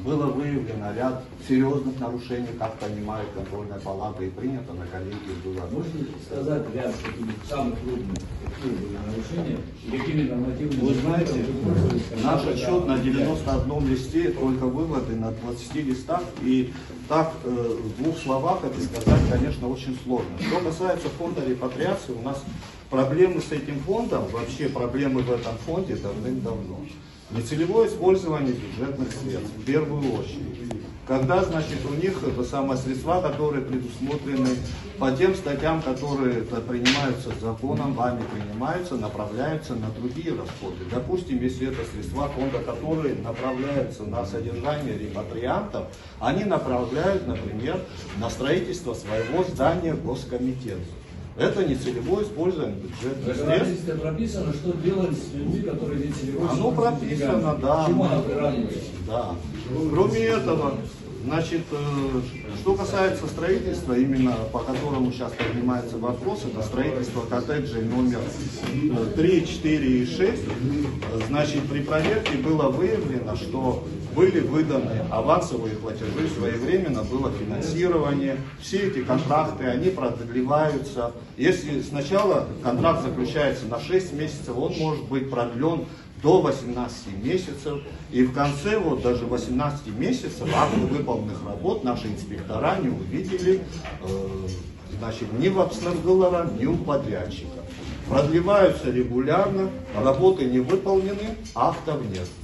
было выявлено ряд серьезных нарушений, как понимает контрольная палата, и принято на коллегии было. Можете сказать ряд каких-нибудь самых крупных, какие были нарушения и какими нормативными... Вы знаете, наш отчет на 91 91 листе, только выводы на 20 листах, и так в двух словах это сказать, конечно, очень сложно. Что касается фонда репатриации, у нас проблемы с этим фондом, вообще проблемы в этом фонде давным-давно. Нецелевое использование бюджетных средств, в первую очередь. Когда, значит, у них это самые средства, которые предусмотрены по тем статьям, которые принимаются законом, вами принимаются, направляются на другие расходы. Допустим, если это средства фонда, которые направляются на содержание репатриантов, они направляют, например, на строительство своего здания госкомитета. Это нецелевое использование бюджетных средств. В прописано, что делать с людьми, которые нецелевое. Оно прописано, да. Чему оно приравнивается? Да. Кроме этого, значит, что касается строительства, именно по которому сейчас поднимается вопрос, это строительство коттеджей номер 3, 4 и 6, значит, при проверке было выявлено, что были выданы авансовые платежи, своевременно было финансирование, все эти контракты, они продлеваются. Если сначала контракт заключается на 6 месяцев, он может быть продлен до 18 месяцев, и в конце вот даже 18 месяцев акты выполненных работ наши инспектора не увидели значит, ни в Абстрангулара, ни у подрядчика. Продлеваются регулярно, работы не выполнены, актов нет.